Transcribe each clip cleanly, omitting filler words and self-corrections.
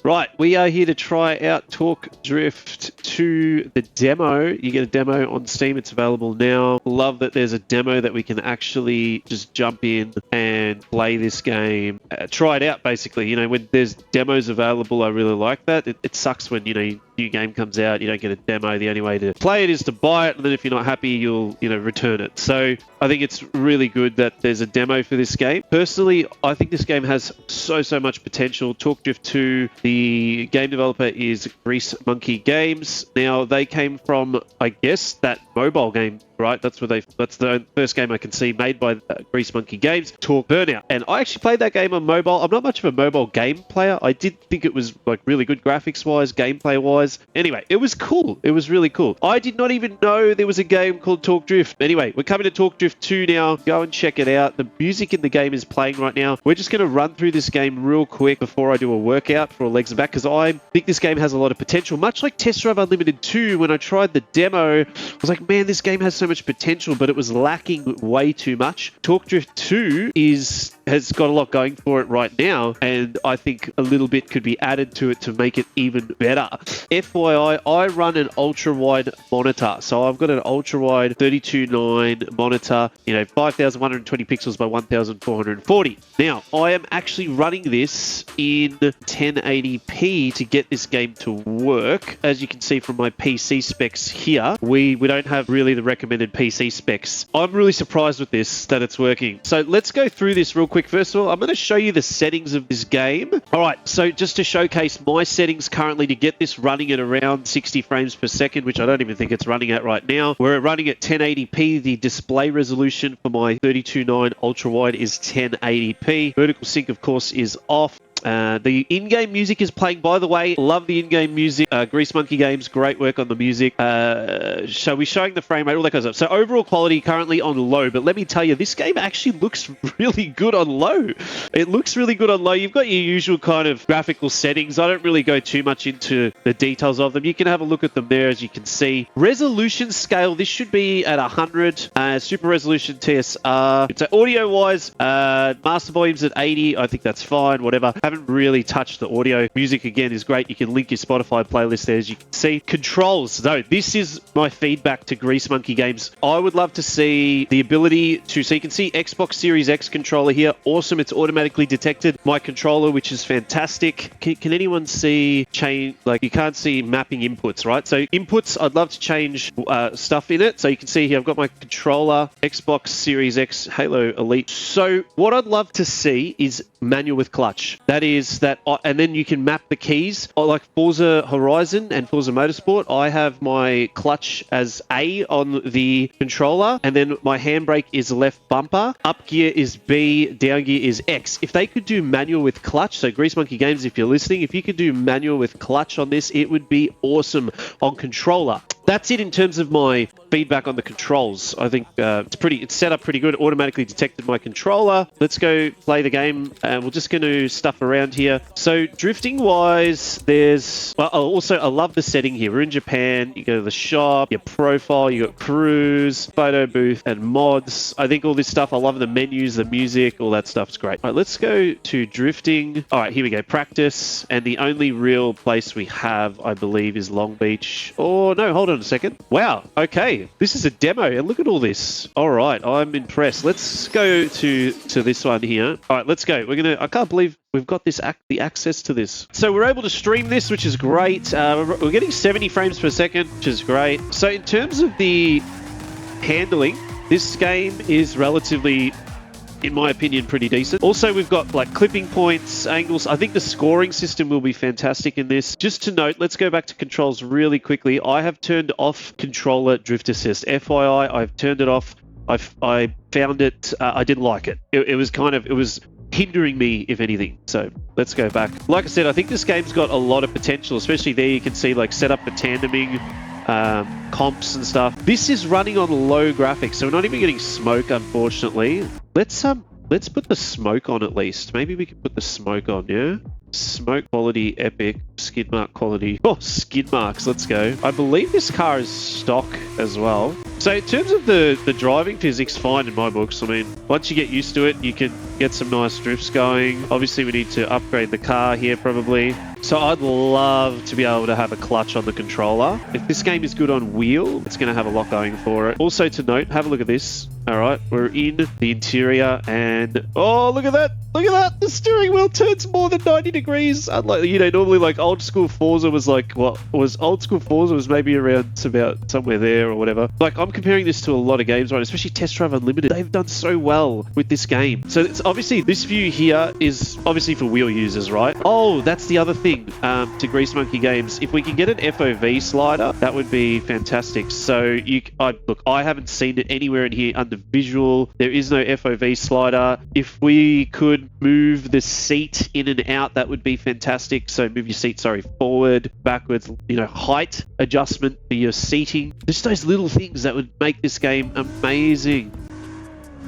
Right, we are here to try out Torque Drift 2, the demo. You get a demo on Steam. It's available now. Love that there's a demo that we can actually just jump in and play this game. Try it out, basically. You know, when there's demos available, I really like that. It sucks when, you know, new game comes out, you don't get a demo. The only way to play it is to buy it, and then if you're not happy, you'll, you know, return it. So I think it's really good that there's a demo for this game. Personally, I think this game has so much potential. Torque Drift 2, the game developer is Grease Monkey Games. Now, they came from, I guess, that mobile game, right? That's the first game I can see made by Grease Monkey Games, Torque Burnout. And I actually played that game on mobile. I'm not much of a mobile game player. I did think it was like really good graphics-wise, gameplay-wise. Anyway, it was cool. It was really cool. I did not even know there was a game called Torque Drift. Anyway, we're coming to Torque Drift 2 now. Go and check it out. The music in the game is playing right now. We're just going to run through this game real quick before I do a workout for legs and back, because I think this game has a lot of potential. Much like Test Drive Unlimited 2, when I tried the demo, I was like, man, this game has so much potential, but it was lacking way too much. Torque Drift 2 has got a lot going for it right now, and I think a little bit could be added to it to make it even better. FYI, I run an ultra-wide monitor, so I've got an ultra-wide 32:9 monitor, you know, 5,120 pixels by 1,440. Now, I am actually running this in 1080p to get this game to work. As you can see from my PC specs here, we don't have really the recommended PC specs. I'm really surprised with this, that it's working. So let's go through this real quick. First of all, I'm going to show you the settings of this game. All right, so just to showcase my settings currently to get this running at around 60 frames per second, which I don't even think it's running at right now. We're running at 1080p. The display resolution for my 32:9 ultra wide is 1080p. Vertical sync, of course, is off. The in-game music is playing, by the way. Love the in-game music. Grease Monkey Games, great work on the music. So we're showing the frame rate, all that kind of stuff. So overall quality currently on low, but let me tell you, this game actually looks really good on low. It looks really good on low. You've got your usual kind of graphical settings. I don't really go too much into the details of them. You can have a look at them there, as you can see. Resolution scale, this should be at 100. Super resolution TSR. So audio-wise, master volume's at 80. I think that's fine, whatever. Haven't really touched the audio. Music, again, is great. You can link your Spotify playlist there, as you can see. Controls, though, this is my feedback to Grease Monkey Games. I would love to see the ability to, so you can see Xbox Series X controller here. Awesome. It's automatically detected my controller, which is fantastic. Can anyone see change? Like, you can't see mapping inputs, right? So inputs, I'd love to change stuff in it. So you can see here, I've got my controller, Xbox Series X, Halo Elite. So what I'd love to see is manual with clutch. That is that, and then you can map the keys. Like Forza Horizon and Forza Motorsport, I have my clutch as A on the controller, and then my handbrake is left bumper. Up gear is B, down gear is X. If they could do manual with clutch, so Grease Monkey Games, if you're listening, if you could do manual with clutch on this, it would be awesome on controller. That's it in terms of my feedback on the controls. I think it's set up pretty good. Automatically detected my controller. Let's go play the game, and we're just going to stuff around here. So drifting wise, there's also, I love the setting here. We're in Japan. You go to the shop, your profile, you got cruise, photo booth, and mods. I think all this stuff, I love the menus, the music, all that stuff's great. All right, let's go to drifting. All right, here we go. Practice. And the only real place we have, I believe, is Long Beach. Oh no, hold on a second. Wow. Okay. This is a demo, and look at all this. All right. I'm impressed. Let's go to this one here. All right, let's go. I can't believe we've got the access to this. So we're able to stream this, which is great. We're getting 70 frames per second, which is great. So in terms of the handling, this game is relatively, in my opinion, pretty decent. Also, we've got like clipping points, angles. I think the scoring system will be fantastic in this. Just to note, let's go back to controls really quickly. I have turned off controller drift assist. FYI, I've turned it off. I found it, I didn't like it. It was hindering me, if anything. So let's go back. Like I said, I think this game's got a lot of potential, especially there you can see like set up for tandeming, comps and stuff. This is running on low graphics, so we're not even getting smoke, unfortunately. Let's put the smoke on at least. Maybe we can put the smoke on, yeah? Smoke quality, epic. Skid mark quality. Oh, skid marks. Let's go. I believe this car is stock as well. So in terms of the driving physics, fine in my books. I mean, once you get used to it, you can get some nice drifts going. Obviously, we need to upgrade the car here probably. So I'd love to be able to have a clutch on the controller. If this game is good on wheel, it's going to have a lot going for it. Also to note, have a look at this. All right, we're in the interior and oh, look at that. Look at that. The steering wheel turns more than 90 degrees. Unlike, you know, normally like old school Forza was like, what was old school Forza was maybe around about somewhere there or whatever. Like I'm comparing this to a lot of games, right? Especially Test Drive Unlimited. They've done so well with this game. So it's obviously this view here is obviously for wheel users, right? Oh, that's the other thing to Grease Monkey Games. If we can get an FOV slider, that would be fantastic. So look, I haven't seen it anywhere in here under visual. There is no FOV slider. If we could move the seat in and out, that would be fantastic. So move your seat, forward, backwards, you know, height adjustment for your seating. Just those little things that would make this game amazing.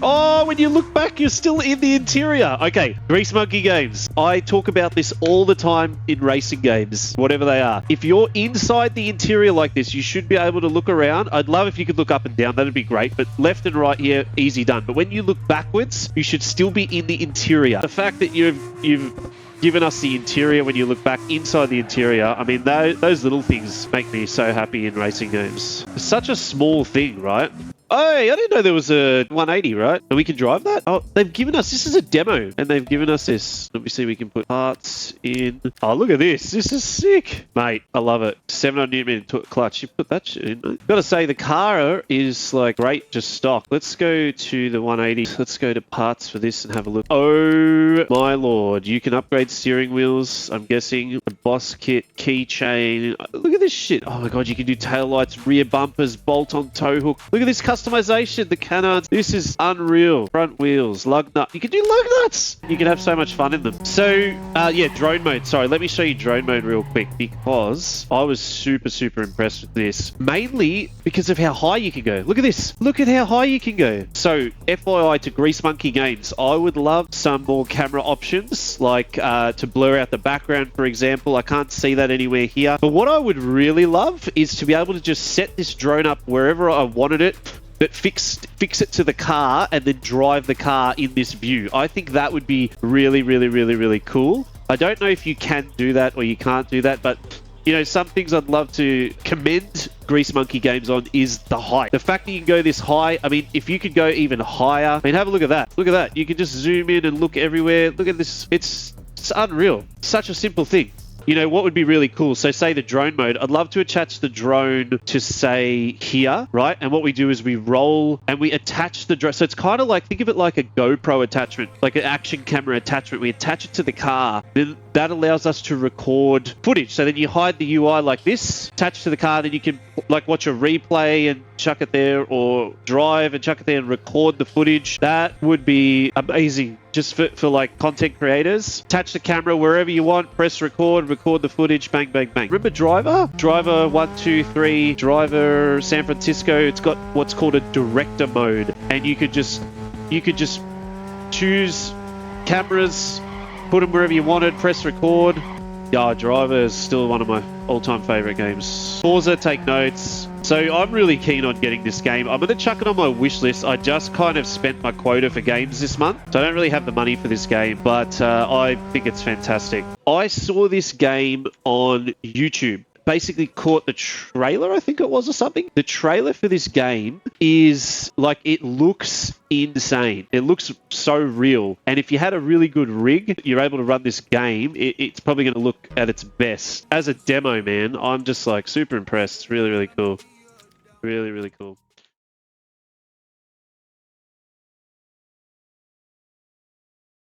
Oh, when you look back, you're still in the interior. Okay, Grease Monkey Games. I talk about this all the time in racing games, whatever they are. If you're inside the interior like this, you should be able to look around. I'd love if you could look up and down. That'd be great. But left and right here, easy done. But when you look backwards, you should still be in the interior. The fact that you've given us the interior when you look back inside the interior, I mean, those little things make me so happy in racing games. It's such a small thing, right? Oh, I didn't know there was a 180, right? And we can drive that? Oh, they've given us, this is a demo, and they've given us this. Let me see, we can put parts in. Oh, look at this. This is sick. Mate, I love it. 700 Newton clutch. You put that shit in, mate. Gotta say, the car is like great, just stock. Let's go to the 180. Let's go to parts for this and have a look. Oh, my lord. You can upgrade steering wheels, I'm guessing. The boss kit, keychain. Look at this shit. Oh my god, you can do tail lights, rear bumpers, bolt-on tow hook. Look at this customization, the canards. This is unreal. Front wheels, lug nut. You can do lug nuts. You can have so much fun in them. So, yeah, drone mode. Sorry, let me show you drone mode real quick because I was super impressed with this. Mainly because of how high you can go. Look at this. Look at how high you can go. So, FYI to Grease Monkey Games, I would love some more camera options, like to blur out the background, for example. I can't see that anywhere here. But what I would really love is to be able to just set this drone up wherever I wanted it, but fix it to the car and then drive the car in this view. I think that would be really cool. I don't know if you can do that or you can't do that, but you know, some things I'd love to commend Grease Monkey Games on is the height. The fact that you can go this high, I mean, if you could go even higher, I mean, have a look at that. Look at that. You can just zoom in and look everywhere. Look at this. It's unreal. Such a simple thing. You know, what would be really cool? So say the drone mode, I'd love to attach the drone to say here, right? And what we do is we roll and we attach the drone. So it's kind of like, think of it like a GoPro attachment, like an action camera attachment. We attach it to the car. Then that allows us to record footage. So then you hide the UI like this, attach to the car, then you can like watch a replay and chuck it there, or drive and chuck it there and record the footage. That would be amazing. Just for like content creators. Attach the camera wherever you want, press record the footage, bang, bang, bang. Remember Driver? Driver 1, 2, 3, Driver San Francisco. It's got what's called a director mode. And you could just choose cameras, put them wherever you wanted, press record. Yeah, Driver is still one of my all-time favorite games. Forza, take notes. So I'm really keen on getting this game. I'm going to chuck it on my wish list. I just kind of spent my quota for games this month, so I don't really have the money for this game, but I think it's fantastic. I saw this game on YouTube. Basically caught the trailer, I think it was, or something. The trailer for this game is like, it looks insane. It looks so real. And if you had a really good rig, you're able to run this game, it's probably going to look at its best. As a demo, man, I'm just like super impressed. It's really cool. Really cool.